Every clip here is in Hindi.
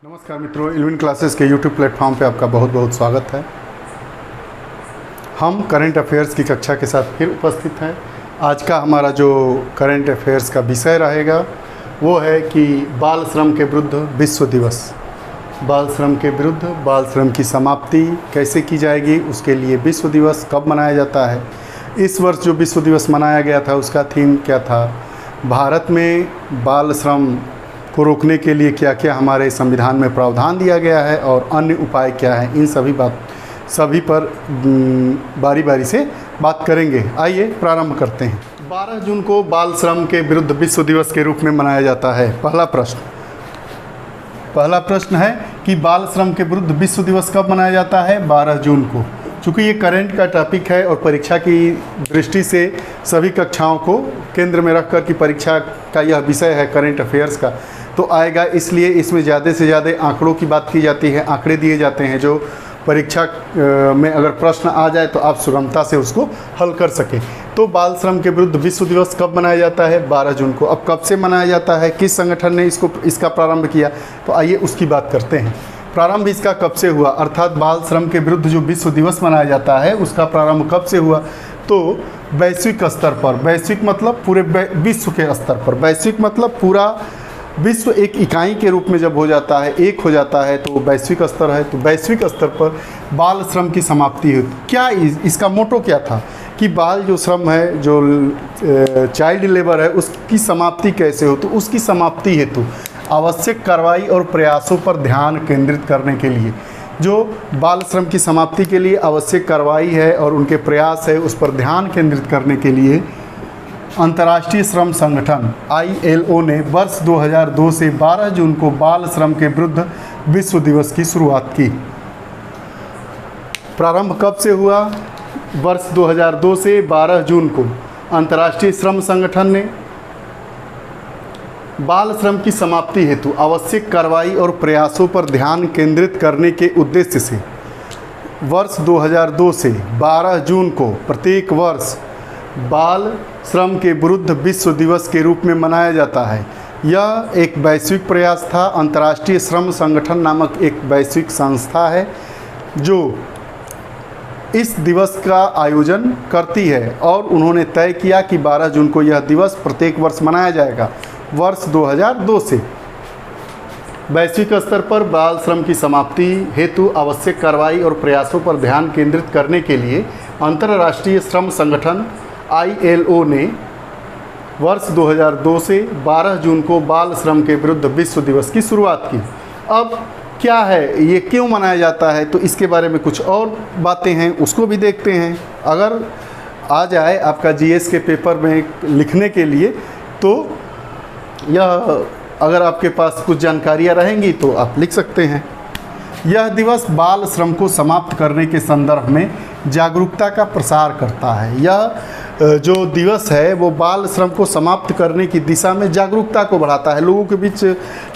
नमस्कार मित्रों, इल्विन क्लासेस के यूट्यूब प्लेटफॉर्म पे आपका बहुत बहुत स्वागत है। हम करंट अफेयर्स की कक्षा के साथ फिर उपस्थित हैं। आज का हमारा जो करंट अफेयर्स का विषय रहेगा वो है कि बाल श्रम के विरुद्ध विश्व दिवस। बाल श्रम के विरुद्ध बाल श्रम की समाप्ति कैसे की जाएगी, उसके लिए विश्व दिवस कब मनाया जाता है। इस वर्ष जो विश्व दिवस मनाया गया था उसका थीम क्या था, भारत में बाल श्रम को रोकने के लिए क्या क्या हमारे संविधान में प्रावधान दिया गया है और अन्य उपाय क्या हैं, इन सभी पर बारी बारी से बात करेंगे। आइए प्रारंभ करते हैं। 12 जून को बाल श्रम के विरुद्ध विश्व दिवस के रूप में मनाया जाता है। पहला प्रश्न है कि बाल श्रम के विरुद्ध विश्व दिवस कब मनाया जाता है। 12 जून को। चूँकि ये करंट का टॉपिक है और परीक्षा की दृष्टि से सभी कक्षाओं को केंद्र में रखकर कि परीक्षा का यह विषय है करंट अफेयर्स का, तो आएगा, इसलिए इसमें ज़्यादा से ज़्यादा आंकड़ों की बात की जाती है। आंकड़े दिए जाते हैं जो परीक्षा में अगर प्रश्न आ जाए तो आप सुगमता से उसको हल कर सकें। तो बाल श्रम के विरुद्ध विश्व दिवस कब मनाया जाता है। 12 जून को। अब कब से मनाया जाता है, किस संगठन ने इसका प्रारंभ किया, तो आइए उसकी बात करते हैं। प्रारंभ इसका कब से हुआ, अर्थात बाल श्रम के विरुद्ध जो विश्व दिवस मनाया जाता है उसका प्रारंभ कब से हुआ, तो वैश्विक स्तर पर। वैश्विक मतलब पूरे विश्व के स्तर पर। वैश्विक मतलब पूरा विश्व एक इकाई के रूप में जब हो जाता है, एक हो जाता है, तो वैश्विक स्तर है। तो वैश्विक स्तर पर बाल श्रम की समाप्ति हुई। क्या इसका मोटो क्या था कि बाल जो श्रम है, जो चाइल्ड लेबर है, उसकी समाप्ति कैसे हो। तो उसकी समाप्ति हेतु आवश्यक कार्रवाई और प्रयासों पर ध्यान केंद्रित करने के लिए, जो बाल श्रम की समाप्ति के लिए आवश्यक कार्रवाई है और उनके प्रयास है, उस पर ध्यान केंद्रित करने के लिए अंतर्राष्ट्रीय श्रम संगठन ILO ने वर्ष 2002 से 12 जून को बाल श्रम के विरुद्ध विश्व दिवस की शुरुआत की। प्रारंभ कब से हुआ, वर्ष 2002 से 12 जून को अंतर्राष्ट्रीय श्रम संगठन ने बाल श्रम की समाप्ति हेतु आवश्यक कार्रवाई और प्रयासों पर ध्यान केंद्रित करने के उद्देश्य से वर्ष 2002 से 12 जून को प्रत्येक वर्ष बाल श्रम के विरुद्ध विश्व दिवस के रूप में मनाया जाता है। यह एक वैश्विक प्रयास था। अंतर्राष्ट्रीय श्रम संगठन नामक एक वैश्विक संस्था है जो इस दिवस का आयोजन करती है और उन्होंने तय किया कि 12 जून को यह दिवस प्रत्येक वर्ष मनाया जाएगा। वर्ष 2002 से वैश्विक स्तर पर बाल श्रम की समाप्ति हेतु आवश्यक कार्रवाई और प्रयासों पर ध्यान केंद्रित करने के लिए अंतर्राष्ट्रीय श्रम संगठन ILO ने वर्ष 2002 से 12 जून को बाल श्रम के विरुद्ध विश्व दिवस की शुरुआत की। अब क्या है, ये क्यों मनाया जाता है, तो इसके बारे में कुछ और बातें हैं, उसको भी देखते हैं। अगर आ जाए आपका GS के पेपर में लिखने के लिए, तो यह अगर आपके पास कुछ जानकारियाँ रहेंगी तो आप लिख सकते हैं। यह दिवस बाल श्रम को समाप्त करने के संदर्भ में जागरूकता का प्रसार करता है। यह जो दिवस है वो बाल श्रम को समाप्त करने की दिशा में जागरूकता को बढ़ाता है। लोगों के बीच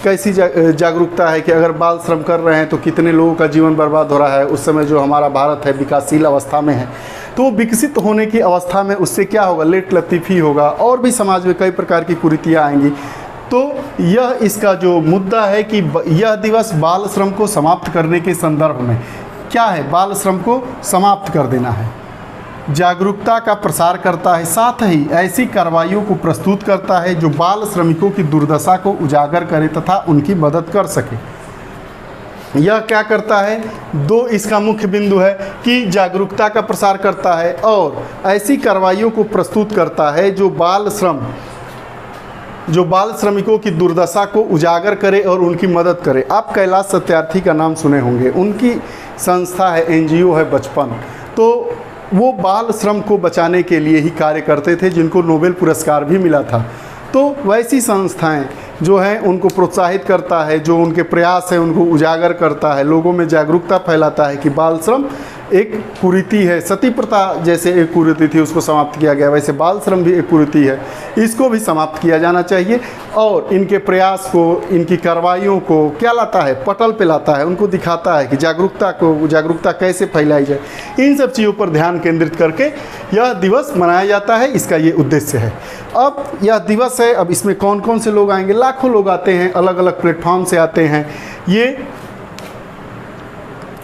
कैसी जागरूकता है कि अगर बाल श्रम कर रहे हैं तो कितने लोगों का जीवन बर्बाद हो रहा है। उस समय जो हमारा भारत है विकासशील अवस्था में है, तो विकसित होने की अवस्था में उससे क्या होगा, लेट लतीफ़ी होगा और भी समाज में कई प्रकार की कुरीतियाँ आएंगी। तो यह इसका जो मुद्दा है कि यह दिवस बाल श्रम को समाप्त करने के संदर्भ में क्या है, बाल श्रम को समाप्त कर देना है, जागरूकता का प्रसार करता है, साथ ही ऐसी कार्रवाइयों को प्रस्तुत करता है जो बाल श्रमिकों की दुर्दशा को उजागर करे तथा उनकी मदद कर सके। यह क्या करता है, दो इसका मुख्य बिंदु है कि जागरूकता का प्रसार करता है और ऐसी कार्रवाइयों को प्रस्तुत करता है जो बाल श्रमिकों की दुर्दशा को उजागर करे और उनकी मदद करे। आप कैलाश सत्यार्थी का नाम सुने होंगे, उनकी संस्था है, NGO है बचपन, तो वो बाल श्रम को बचाने के लिए ही कार्य करते थे, जिनको नोबेल पुरस्कार भी मिला था। तो वैसी संस्थाएं जो हैं उनको प्रोत्साहित करता है, जो उनके प्रयास है उनको उजागर करता है, लोगों में जागरूकता फैलाता है कि बाल श्रम एक कुरीति है। सती प्रथा जैसे एक कुरीति थी, उसको समाप्त किया गया, वैसे बाल श्रम भी एक कुरीति है, इसको भी समाप्त किया जाना चाहिए। और इनके प्रयास को, इनकी कार्रवाइयों को क्या लाता है, पटल पे लाता है, उनको दिखाता है कि जागरूकता कैसे फैलाई जाए। इन सब चीज़ों पर ध्यान केंद्रित करके यह दिवस मनाया जाता है, इसका ये उद्देश्य है। अब यह दिवस है, अब इसमें कौन कौन से लोग आएंगे, लाखों लोग आते हैं, अलग अलग प्लेटफॉर्म से आते हैं। ये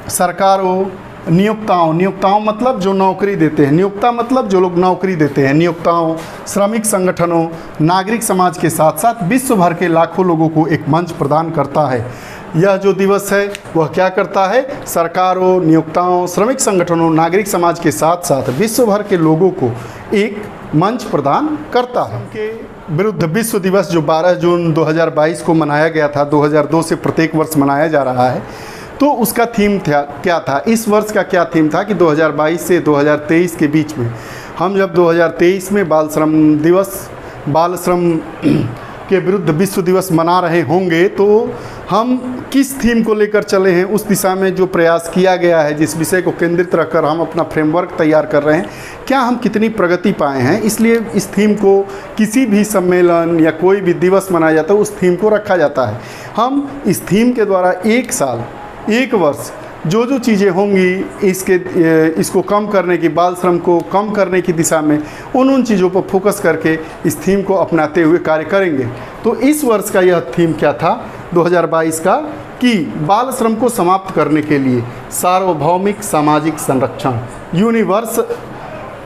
सरकारों, नियोक्ताओं मतलब जो नौकरी देते हैं, नियोक्ता मतलब जो लोग नौकरी देते हैं, नियोक्ताओं, श्रमिक संगठनों, नागरिक समाज के साथ साथ विश्व भर के लाखों लोगों को एक मंच प्रदान करता है। यह जो दिवस है वह क्या करता है? सरकारों, नियोक्ताओं, श्रमिक संगठनों, नागरिक समाज के साथ साथ विश्व भर के लोगों को एक मंच प्रदान करता है। के विरुद्ध विश्व दिवस जो 12 जून 2022 को मनाया गया था, 2002 से प्रत्येक वर्ष मनाया जा रहा है, तो उसका थीम क्या था? इस वर्ष का क्या थीम था कि 2022 से 2023 के बीच में हम जब 2023 में बाल श्रम दिवस, बाल श्रम के विरुद्ध विश्व दिवस मना रहे होंगे, तो हम किस थीम को लेकर चले हैं, उस दिशा में जो प्रयास किया गया है, जिस विषय को केंद्रित रखकर हम अपना फ्रेमवर्क तैयार कर रहे हैं, क्या हम कितनी प्रगति पाए हैं। इसलिए इस थीम को किसी भी सम्मेलन या कोई भी दिवस मनाया जाता है, उस थीम को रखा जाता है। हम इस थीम के द्वारा एक साल, एक वर्ष जो चीज़ें होंगी इसको कम करने की, बाल श्रम को कम करने की दिशा में उन चीज़ों पर फोकस करके इस थीम को अपनाते हुए कार्य करेंगे। तो इस वर्ष का यह थीम क्या था 2022 का, कि बाल श्रम को समाप्त करने के लिए सार्वभौमिक सामाजिक संरक्षण,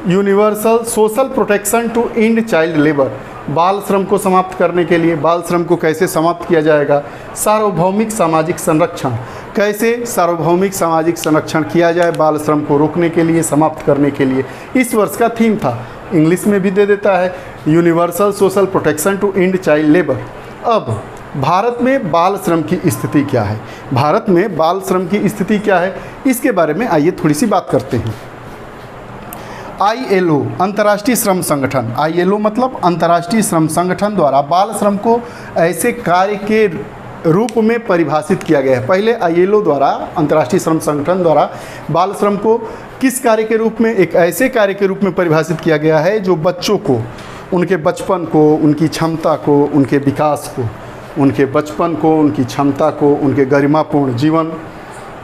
universal social protection to end child labour. बाल श्रम को समाप्त करने के लिए, बाल श्रम को कैसे समाप्त किया जाएगा? सार्वभौमिक सामाजिक संरक्षण, कैसे सार्वभौमिक सामाजिक संरक्षण किया जाए बाल श्रम को रोकने के लिए, समाप्त करने के लिए, इस वर्ष का थीम था। इंग्लिश में भी दे देता है, universal social protection to end child labour. अब भारत में बाल श्रम की स्थिति क्या है? भारत में बाल श्रम की स्थिति क्या है, इसके बारे में आइए थोड़ी सी बात करते हैं। ILO, अंतर्राष्ट्रीय श्रम संगठन, ILO मतलब अंतर्राष्ट्रीय श्रम संगठन द्वारा बाल श्रम को ऐसे कार्य के रूप में परिभाषित किया गया है। पहले ILO द्वारा, अंतर्राष्ट्रीय श्रम संगठन द्वारा बाल श्रम को किस कार्य के रूप में? एक ऐसे कार्य के रूप में परिभाषित किया गया है जो बच्चों को, उनके बचपन को, उनकी क्षमता को, उनके विकास को, उनके बचपन को, उनकी क्षमता को, उनके गरिमापूर्ण जीवन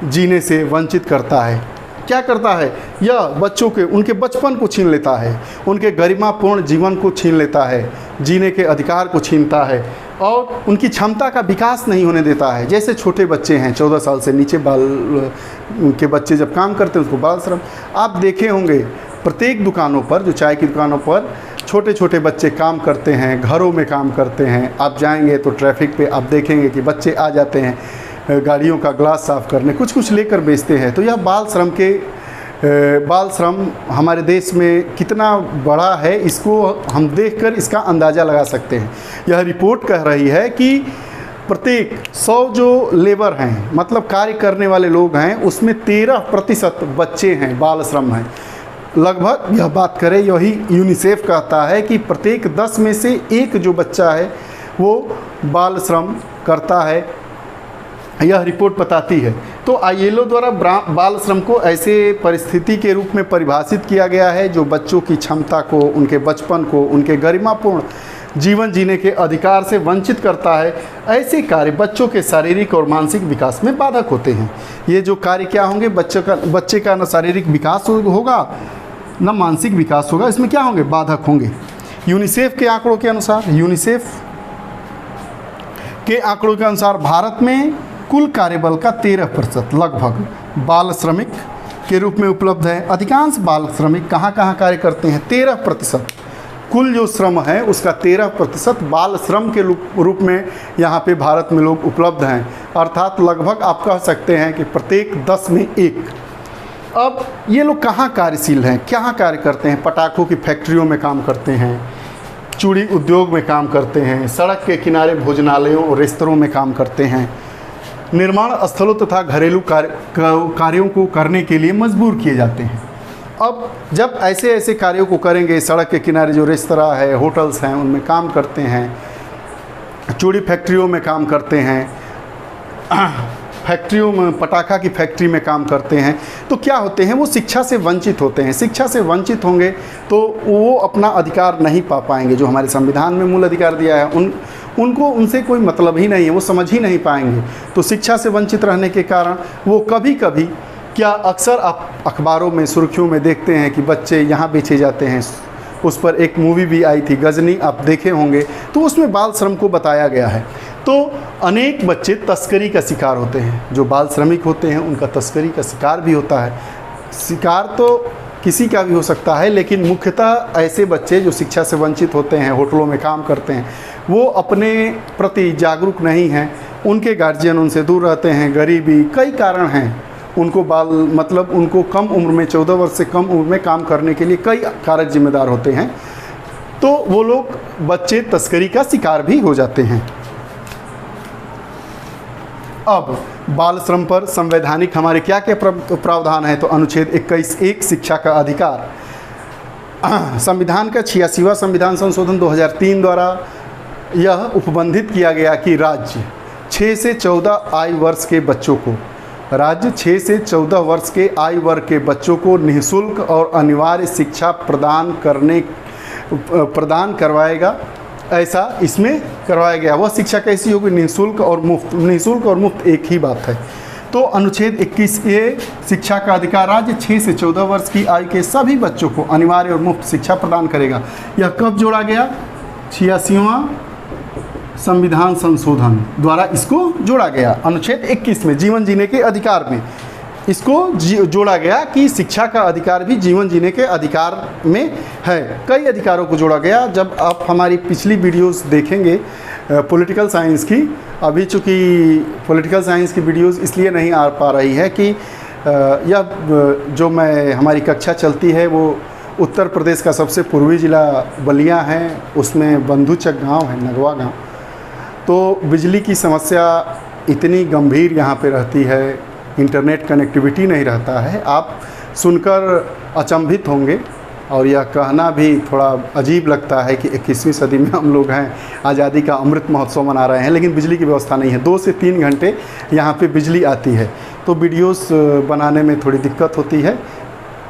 जीने से वंचित करता है। क्या करता है? यह बच्चों के, उनके बचपन को छीन लेता है, उनके गरिमापूर्ण जीवन को छीन लेता है, जीने के अधिकार को छीनता है और उनकी क्षमता का विकास नहीं होने देता है। जैसे छोटे बच्चे हैं, 14 साल से नीचे बाल के बच्चे जब काम करते हैं उसको बाल श्रम। आप देखे होंगे प्रत्येक दुकानों पर, जो चाय की दुकानों पर छोटे छोटे बच्चे काम करते हैं, घरों में काम करते हैं। आप जाएंगे तो ट्रैफिक पे आप देखेंगे कि बच्चे आ जाते हैं गाड़ियों का ग्लास साफ़ करने, कुछ कुछ लेकर बेचते हैं। तो यह बाल श्रम हमारे देश में कितना बड़ा है, इसको हम देखकर इसका अंदाज़ा लगा सकते हैं। यह रिपोर्ट कह रही है कि प्रत्येक 100 जो लेबर हैं, मतलब कार्य करने वाले लोग हैं, उसमें 13% बच्चे हैं, बाल श्रम हैं। लगभग यह बात करें, यही यूनिसेफ कहता है कि प्रत्येक 10 में से 1 जो बच्चा है वो बाल श्रम करता है, यह रिपोर्ट बताती है। तो ILO द्वारा बाल श्रम को ऐसे परिस्थिति के रूप में परिभाषित किया गया है जो बच्चों की क्षमता को, उनके बचपन को, उनके गरिमापूर्ण जीवन जीने के अधिकार से वंचित करता है। ऐसे कार्य बच्चों के शारीरिक और मानसिक विकास में बाधक होते हैं। ये जो कार्य क्या होंगे? बच्चे का न शारीरिक विकास होगा न मानसिक विकास होगा, इसमें क्या होंगे? बाधक होंगे। यूनिसेफ के आंकड़ों के अनुसार भारत में कुल कार्यबल का 13% लगभग बाल श्रमिक के रूप में उपलब्ध है। अधिकांश बाल श्रमिक कहाँ कार्य करते हैं? 13%। कुल जो श्रम है उसका 13% बाल श्रम के रूप में यहाँ पे भारत में लोग उपलब्ध हैं। अर्थात लगभग आप कह सकते हैं कि प्रत्येक 10 में 1। अब ये लोग कहाँ कार्यशील हैं, क्या कार्य करते हैं? पटाखों की फैक्ट्रियों में काम करते हैं, चूड़ी उद्योग में काम करते हैं, सड़क के किनारे भोजनालयों और रेस्तरों में काम करते हैं, निर्माण स्थलों तथा घरेलू कार्यों को करने के लिए मजबूर किए जाते हैं। अब जब ऐसे ऐसे कार्यों को करेंगे, सड़क के किनारे जो रेस्तरां है, होटल्स हैं, उनमें काम करते हैं, चूड़ी फैक्ट्रियों में काम करते हैं, फैक्ट्रियों में, पटाखा की फैक्ट्री में काम करते हैं, तो क्या होते हैं? वो शिक्षा से वंचित होते हैं। शिक्षा से वंचित होंगे तो वो अपना अधिकार नहीं पा पाएंगे, जो हमारे संविधान में मूल अधिकार दिया है उनको उनसे कोई मतलब ही नहीं है, वो समझ ही नहीं पाएंगे। तो शिक्षा से वंचित रहने के कारण वो कभी कभी, क्या अक्सर आप अखबारों में सुर्खियों में देखते हैं कि बच्चे यहाँ बेचे जाते हैं। उस पर एक मूवी भी आई थी गजनी, आप देखे होंगे, तो उसमें बाल श्रम को बताया गया है। तो तो अनेक बच्चे तस्करी का शिकार होते हैं। जो बाल श्रमिक होते हैं उनका तस्करी का शिकार भी होता है। शिकार तो किसी का भी हो सकता है, लेकिन मुख्यतः ऐसे बच्चे जो शिक्षा से वंचित होते हैं, होटलों में काम करते हैं, वो अपने प्रति जागरूक नहीं हैं, उनके गार्जियन उनसे दूर रहते हैं, गरीबी, कई कारण हैं। उनको उनको कम उम्र में, 14 वर्ष से कम उम्र में काम करने के लिए कई कारक जिम्मेदार होते हैं, तो वो लोग बच्चे तस्करी का शिकार भी हो जाते हैं। अब बाल श्रम पर संवैधानिक हमारे क्या क्या प्रावधान है, तो अनुच्छेद 21(1) शिक्षा का अधिकार। संविधान का 86वां संविधान संशोधन 2003 द्वारा यह उपबंधित किया गया कि राज्य 6 से 14 आयु वर्ष के बच्चों को राज्य 6 से 14 वर्ष के आयु वर्ग के बच्चों को निःशुल्क और अनिवार्य शिक्षा प्रदान करवाएगा। ऐसा इसमें करवाया गया। वह शिक्षा कैसी होगी? निःशुल्क और मुफ्त। निःशुल्क और मुफ्त एक ही बात है। तो अनुच्छेद 21(a) शिक्षा का अधिकार राज्य 6 से 14 वर्ष की आयु के सभी बच्चों को अनिवार्य और मुफ्त शिक्षा प्रदान करेगा। यह कब जोड़ा गया? 86वां संविधान संशोधन द्वारा इसको जोड़ा गया। अनुच्छेद 21 में जीवन जीने के अधिकार में इसको जोड़ा गया कि शिक्षा का अधिकार भी जीवन जीने के अधिकार में है। कई अधिकारों को जोड़ा गया। जब आप हमारी पिछली वीडियोस देखेंगे पॉलिटिकल साइंस की, अभी चूँकि पॉलिटिकल साइंस की वीडियोस इसलिए नहीं आ पा रही है कि यह जो हमारी कक्षा चलती है वो उत्तर प्रदेश का सबसे पूर्वी ज़िला बलिया है, उसमें बंधुचक गाँव है, नगवा गाँव। तो बिजली की समस्या इतनी गंभीर यहाँ पे रहती है, इंटरनेट कनेक्टिविटी नहीं रहता है। आप सुनकर अचंभित होंगे और यह कहना भी थोड़ा अजीब लगता है कि 21वीं सदी में हम लोग हैं, आज़ादी का अमृत महोत्सव मना रहे हैं, लेकिन बिजली की व्यवस्था नहीं है। 2 से 3 घंटे यहाँ पे बिजली आती है, तो वीडियोस बनाने में थोड़ी दिक्कत होती है।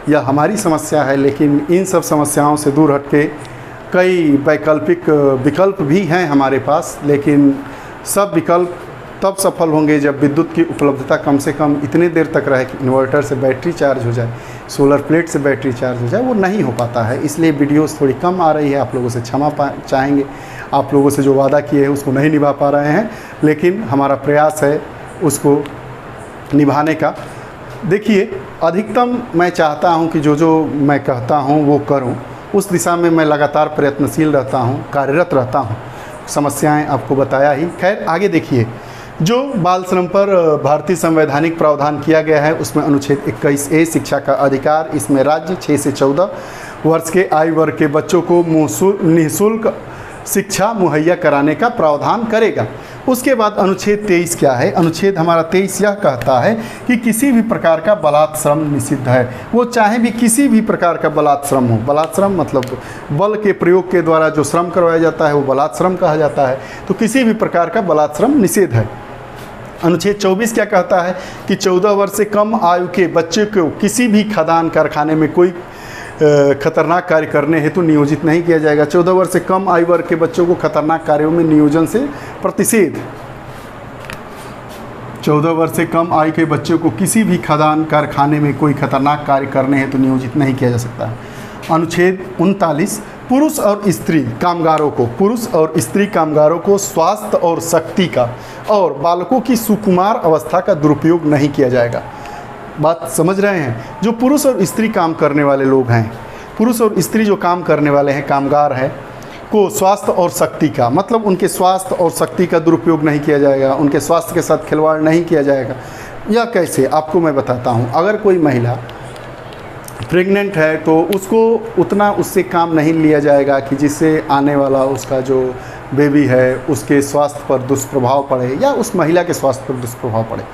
यह हमारी समस्या है, लेकिन इन सब समस्याओं से दूर हट के कई वैकल्पिक विकल्प भी हैं हमारे पास, लेकिन सब विकल्प तब सफल होंगे जब विद्युत की उपलब्धता कम से कम इतने देर तक रहे कि इन्वर्टर से बैटरी चार्ज हो जाए, सोलर प्लेट से बैटरी चार्ज हो जाए। वो नहीं हो पाता है, इसलिए वीडियोस थोड़ी कम आ रही है। आप लोगों से क्षमा चाहेंगे, आप लोगों से जो वादा किए हैं उसको नहीं निभा पा रहे हैं, लेकिन हमारा प्रयास है उसको निभाने का। देखिए, अधिकतम मैं चाहता हूँ कि जो मैं कहता हूँ वो करूँ, उस दिशा में मैं लगातार प्रयत्नशील रहता हूँ, कार्यरत रहता हूँ। समस्याएं आपको बताया ही। खैर, आगे देखिए, जो बाल श्रम पर भारतीय संवैधानिक प्रावधान किया गया है उसमें अनुच्छेद 21(a) शिक्षा का अधिकार, इसमें राज्य 6 से 14 वर्ष के आयु वर्ग के बच्चों को निःशुल्क शिक्षा मुहैया कराने का प्रावधान करेगा। उसके बाद अनुच्छेद 23 क्या है? अनुच्छेद हमारा 23 यह कहता है कि किसी भी प्रकार का बलात्श्रम निषिद्ध है। वो चाहे भी किसी भी प्रकार का बलात्श्रम हो। बलात्श्रम मतलब बल के प्रयोग के द्वारा जो श्रम करवाया जाता है वो बलात्श्रम कहा जाता है। तो किसी भी प्रकार का बलात्श्रम निषेध है। अनुच्छेद 24 क्या कहता है कि 14 वर्ष से कम आयु के बच्चे को किसी भी खदान कारखाने में कोई खतरनाक कार्य करने हेतु नियोजित नहीं किया जाएगा। 14 वर्ष से कम आयु वर्ग के बच्चों को खतरनाक कार्यों में नियोजन से प्रतिषेध। 14 वर्ष से कम आयु के बच्चों को किसी भी खदान कारखाने में कोई खतरनाक कार्य करने हेतु नियोजित नहीं किया जा सकता है। अनुच्छेद 39 पुरुष और स्त्री कामगारों को स्वास्थ्य और शक्ति का और बालकों की सुकुमार अवस्था का दुरुपयोग नहीं किया जाएगा। बात समझ रहे हैं? जो पुरुष और स्त्री काम करने वाले लोग हैं, पुरुष और स्त्री जो काम करने वाले हैं, कामगार हैं, को स्वास्थ्य और शक्ति का मतलब उनके स्वास्थ्य और शक्ति का दुरुपयोग नहीं किया जाएगा, उनके स्वास्थ्य के साथ खिलवाड़ नहीं किया जाएगा। यह कैसे? आपको मैं बताता हूँ। अगर कोई महिला प्रेग्नेंट है तो उसको उतना उससे काम नहीं लिया जाएगा कि जिससे आने वाला उसका जो बेबी है उसके स्वास्थ्य पर दुष्प्रभाव पड़े या उस महिला के स्वास्थ्य पर दुष्प्रभाव पड़े।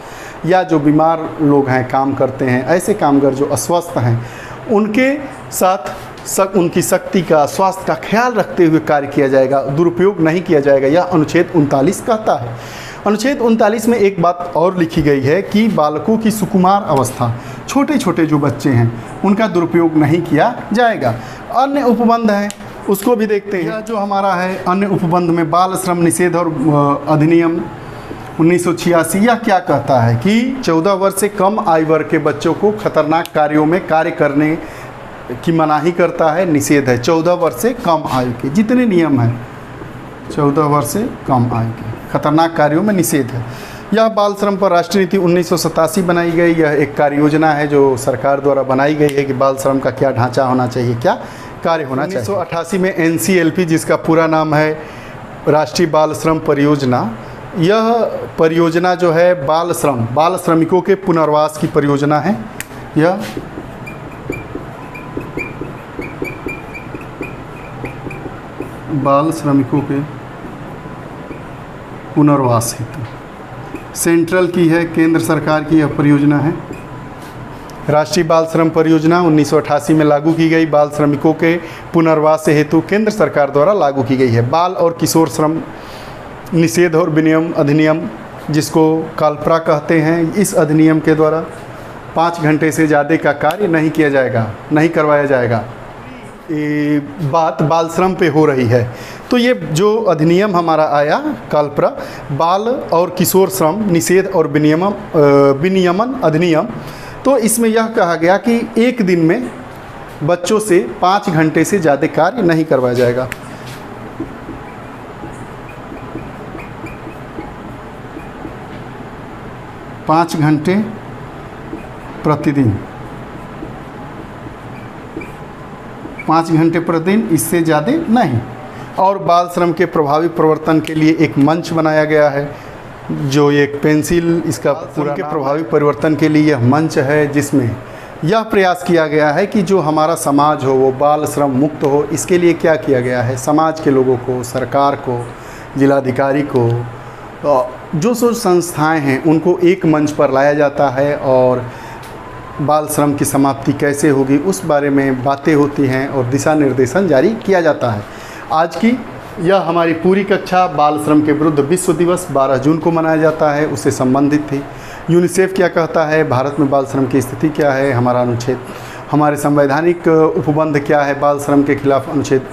या जो बीमार लोग हैं, काम करते हैं, ऐसे कामगार जो अस्वस्थ हैं, उनके साथ उनकी शक्ति का, स्वास्थ्य का ख्याल रखते हुए कार्य किया जाएगा, दुरुपयोग नहीं किया जाएगा। यह अनुच्छेद 39 कहता है। अनुच्छेद 39 में एक बात और लिखी गई है कि बालकों की सुकुमार अवस्था, छोटे छोटे जो बच्चे हैं, उनका दुरुपयोग नहीं किया जाएगा। अन्य उपबंध हैं, उसको भी देखते हैं। जो हमारा है अन्य उपबंध में बाल श्रम निषेध और अधिनियम 1986 यह क्या कहता है कि 14 वर्ष से कम आयु वर्ग के बच्चों को खतरनाक कार्यों में कार्य करने की मनाही करता है, निषेध है। 14 वर्ष से कम आयु के जितने नियम हैं, 14 वर्ष से कम आयु के। खतरनाक कार्यों में निषेध है। यह बाल श्रम पर राष्ट्रीय नीति 1987 बनाई गई। यह एक कार्य योजना है जो सरकार द्वारा बनाई गई है कि बाल श्रम का क्या ढांचा होना चाहिए, क्या कार्य होना चाहिए। 1988 में NCLP, जिसका पूरा नाम है राष्ट्रीय बाल श्रम परियोजना, यह परियोजना जो है बाल श्रमिकों के पुनर्वास की परियोजना है। यह बाल श्रमिकों के पुनर्वास हेतु सेंट्रल की है, केंद्र सरकार की यह परियोजना है। राष्ट्रीय बाल श्रम परियोजना 1988 में लागू की गई, बाल श्रमिकों के पुनर्वास हेतु केंद्र सरकार द्वारा लागू की गई है। बाल और किशोर श्रम निषेध और विनियम अधिनियम, जिसको काल्परा कहते हैं, इस अधिनियम के द्वारा 5 घंटे से ज़्यादा का कार्य नहीं किया जाएगा, नहीं करवाया जाएगा। ये बात बाल श्रम पे हो रही है। तो ये जो अधिनियम हमारा आया काल्परा, बाल और किशोर श्रम निषेध और विनियमन अधिनियम, तो इसमें यह कहा गया कि एक दिन में बच्चों से 5 घंटे से ज़्यादा कार्य नहीं करवाया जाएगा। पाँच घंटे प्रतिदिन, 5 घंटे प्रतिदिन, इससे ज़्यादा नहीं। और बाल श्रम के प्रभावी प्रवर्तन के लिए एक मंच बनाया गया है, जो एक पेंसिल, इसका पूरा के प्रभावी परिवर्तन के लिए यह मंच है, जिसमें यह प्रयास किया गया है कि जो हमारा समाज हो वो बाल श्रम मुक्त हो। इसके लिए क्या किया गया है, समाज के लोगों को, सरकार को, जिलाधिकारी को, जो संस्थाएं हैं उनको एक मंच पर लाया जाता है और बाल श्रम की समाप्ति कैसे होगी उस बारे में बातें होती हैं और दिशा निर्देशन जारी किया जाता है। आज की यह हमारी पूरी कक्षा बाल श्रम के विरुद्ध विश्व दिवस 12 जून को मनाया जाता है, उससे संबंधित थी। यूनिसेफ क्या कहता है, भारत में बाल श्रम की स्थिति क्या है, हमारा अनुच्छेद, हमारे संवैधानिक उपबंध क्या है, बाल श्रम के खिलाफ अनुच्छेद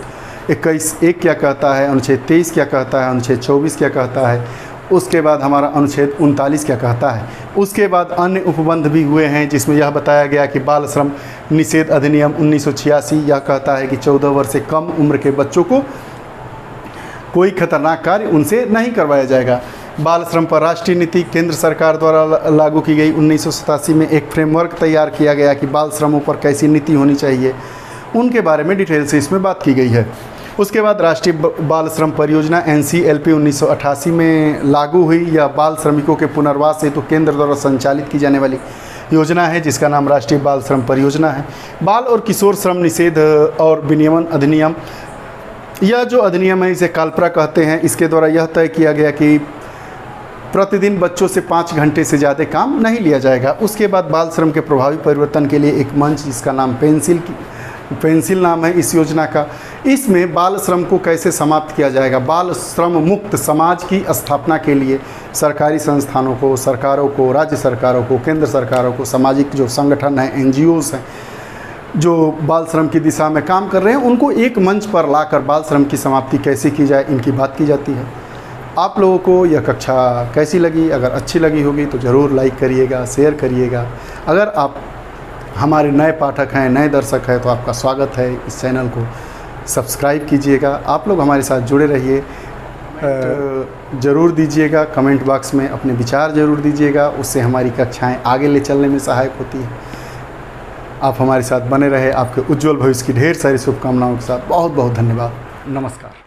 21(1) क्या कहता है, अनुच्छेद 23 क्या कहता है, अनुच्छेद 24 क्या कहता है, उसके बाद हमारा अनुच्छेद 39 क्या कहता है। उसके बाद अन्य उपबंध भी हुए हैं, जिसमें यह बताया गया कि बाल श्रम निषेध अधिनियम 1986 यह कहता है कि 14 वर्ष से कम उम्र के बच्चों को कोई खतरनाक कार्य उनसे नहीं करवाया जाएगा। बाल श्रम पर राष्ट्रीय नीति केंद्र सरकार द्वारा लागू की गई। 1987 में एक फ्रेमवर्क तैयार किया गया कि बाल श्रमों पर कैसी नीति होनी चाहिए, उनके बारे में डिटेल से इसमें बात की गई है। उसके बाद राष्ट्रीय बाल श्रम परियोजना NCLP 1988 में लागू हुई। यह बाल श्रमिकों के पुनर्वास हेतु केंद्र द्वारा संचालित की जाने वाली योजना है, जिसका नाम राष्ट्रीय बाल श्रम परियोजना है। बाल और किशोर श्रम निषेध और विनियमन अधिनियम, यह जो अधिनियम है इसे काल्परा कहते हैं। इसके द्वारा यह तय किया गया कि प्रतिदिन बच्चों से 5 घंटे से ज़्यादा काम नहीं लिया जाएगा। उसके बाद बाल श्रम के प्रभावी परिवर्तन के लिए एक मंच, जिसका नाम पेंसिल नाम है इस योजना का। इसमें बाल श्रम को कैसे समाप्त किया जाएगा, बाल श्रम मुक्त समाज की स्थापना के लिए सरकारी संस्थानों को, सरकारों को, राज्य सरकारों को, केंद्र सरकारों को, सामाजिक जो संगठन हैं, NGOs हैं, जो बाल श्रम की दिशा में काम कर रहे हैं, उनको एक मंच पर लाकर बाल श्रम की समाप्ति कैसे की जाए, इनकी बात की जाती है। आप लोगों को यह कक्षा कैसी लगी? अगर अच्छी लगी होगी तो ज़रूर लाइक करिएगा, शेयर करिएगा। अगर आप हमारे नए पाठक हैं, नए दर्शक हैं, तो आपका स्वागत है। इस चैनल को सब्सक्राइब कीजिएगा। आप लोग हमारे साथ जुड़े रहिए, ज़रूर दीजिएगा, कमेंट बॉक्स में अपने विचार ज़रूर दीजिएगा, उससे हमारी कक्षाएं आगे ले चलने में सहायक होती है। आप हमारे साथ बने रहे। आपके उज्जवल भविष्य की ढेर सारी शुभकामनाओं के साथ बहुत बहुत धन्यवाद। नमस्कार।